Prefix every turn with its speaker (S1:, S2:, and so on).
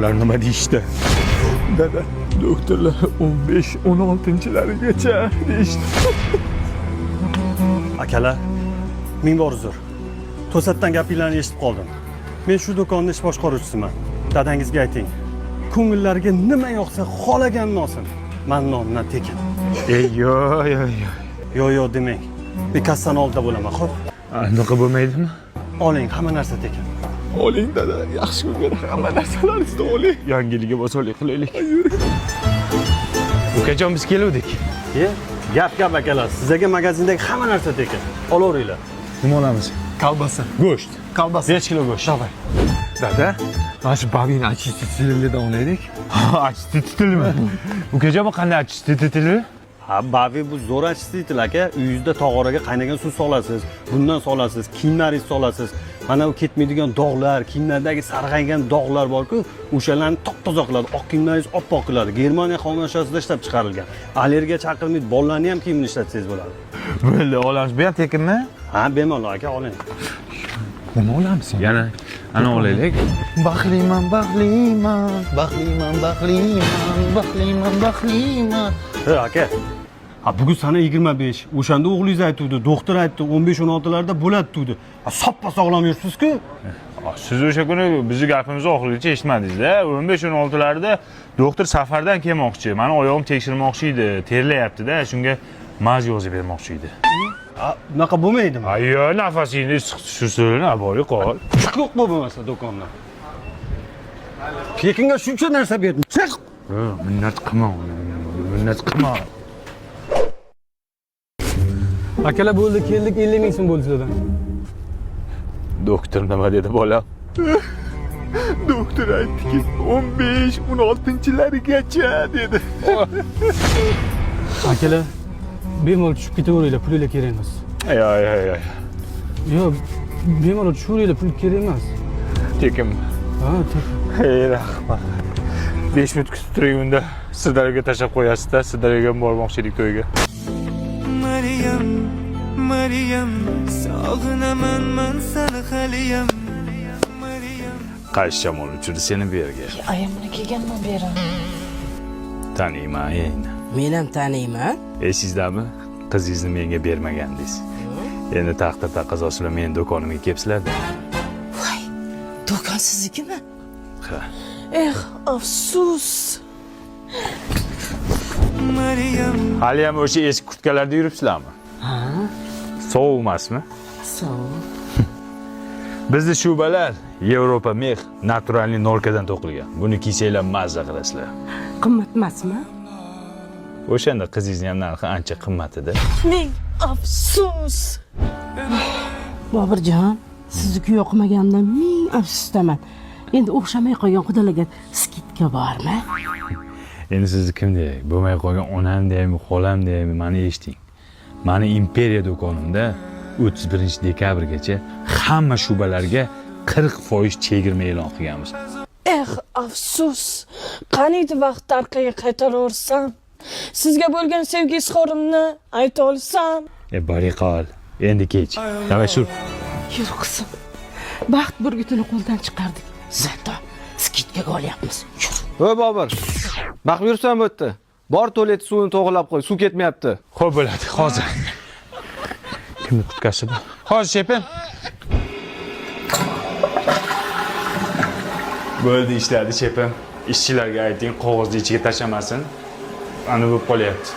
S1: Doktorlar nima deyishdi? Dada, doktorlar 15-16-larigacha deyishdi.
S2: Akalar, ming bor uzr. To'satdan gapinglarni eshitib qoldim. Men shu do'konning ish boshqaruvchisiman. Dadangizga ayting. Ko'ngillariga nima yoqsa xolaganini olsin. Men nomdan tekin. Yo demang. Bir kassani oldida bo'laman, xo'p?
S1: Anaqa bo'lmaydimi?
S2: Oling, hamma narsa tekin.
S1: Oling dada, yaxshi ko'rgan hamma narsalaringizni oling. Yangiliga bosonlik qilaylik. Ukajon biz keluvdik.
S2: Gap akalar. Sizlarga magazindagi hamma narsa tekin. Olaveringlar.
S1: Nima olamiz?
S3: Kolbasa.
S1: Go'sht.
S3: Kolbasa.
S2: 5 kilo go'sht.
S3: Давай.
S1: Dada,
S3: Mana shu babini achititilidan olaylik.
S1: achititili. Ukajon bu qanday achititili?
S2: Ha, bavi bu zo'r achititili aka. Uyingizda tog'oraga qaynagan suv solasiz, bundan solasiz, kiyimlaringizni solasiz. Mana u ketmaydigan dog'lar, kiyimlardagi sarg'aygan dog'lar bor-ku, o'shalarni top-toza qiladi. Oq kiyimlaringiz oppoq qiladi. Germaniya xomashiyasida ishlab chiqarilgan. Allergiya chaqirmaydi, bolalarni ham kiyimini ishlatsangiz bo'ladi.
S1: Bo'ldi, olamiz. Bu ham tekinmi?
S2: Ha, bemalol aka, oling.
S3: Nima olamiz?
S1: Yana ana olaylik.
S3: Baxtliman.
S2: Ha, aka. Ha, bugun sana 25. O'shanda o'g'lingiz aytdi, doktor aytdi, 15-16larda bo'ladi dedi. Ha, soppa sog'lom yuribsiz-ku?
S1: Siz o'sha kuni bizni gapimizni oxirigacha eshitmadingiz-da. 15-16larda doktor safardan kelmoqchi. Meni oyog'im tekshirmoqchi edi, terlayapti-da, shunga maz yozib bermoqchi edi.
S2: Bunaqa bo'lmaydimi?
S1: Ayyo, nafasingni issiq tushirsin, abori qol.
S2: Chiqib bo'lmasa do'kondan. Pekinga shuncha narsa berdim. Chiq.
S1: Minnat qilma.
S3: Akalar bo'ldi, keldik, 50 ming so'm bo'ldi sizlardan.
S1: Doktor nima dedi bola? Doktor aytdiki, 15-16-larigacha dedi.
S3: Akalar, bemalol tushib ketaveringlar, pulinglar kerak emas.
S1: Ay.
S3: Yo'q, bemalol tushaveringlar, pul kerak emas.
S1: Tekin.
S3: Ha, tekin.
S1: Ey rahmat. 5 minut kutib turing unda. Sirdaryoga tashlab qo'yasiz-da, Sirdaryoga bormoqchi edik to'yga.
S4: Maryam, sog'inaman men seni haliyam.
S1: Qaysi shamol uchirdi seni bu yerga?
S5: Ayamni kelganman bu yerga.
S1: Taniyman endi.
S5: Men ham taniyman.
S1: Sizdami? Qizingizni menga bermagandingiz. Endi taqdir taqozosi bilan meni do'konimga kelibsizlar-da.
S5: Voy, do'kon siznikimi?
S1: Ha.
S5: Afsus.
S4: Maryam,
S1: Hali ham o'sha eski kurtkalarda yuribsizlarmi?
S5: Ha,
S1: Sovuq emasmi?
S5: sovuq.
S1: Bizning shubalar Yevropa mex naturalniy nolkadan to'qilgan. Buni kiysanglar mazza qilasizlar.
S5: Qimmat emasmi?
S1: O'shanda qizingizni ham narxi ancha qimmat edi.
S5: Ming afsus. Bobirjon, sizniki yoqmaganidan ming afsusdaman. Endi o'xshamay qolgan xudolarga skidka bormi?
S1: Endi sizni kim deyay? Bo'lmay qolgan onam deymi, xolam deymi, meni eshiting. Meni imperiya do'konimda 31-dekabrgacha hamma shubalarga 40% chegirma e'lon qilganmiz.
S6: Afsus. Qaniydi vaqt orqaga qaytaraversam, sizga bo'lgan sevgi izhorimni ayta olsam.
S1: Bari qol. Endi kech. Davay sur.
S5: Yur qizim. Baxt burgutini qo'ldan chiqardik. Zato skidkaga olyapmiz. Yur.
S7: Voy Bobur. Baqib yursan bu yerda. Bor tualet suvini to'g'rilab qo'y. Suv ketmayapti.
S1: Xo'p bo'ladi, hozir. Kimni kutkasi bu? Hozir shepin. Bo'ldi ishladi shepin. Ishchilarga ayting, qog'ozni ichiga tashlamasin. Ana bu qolyapti.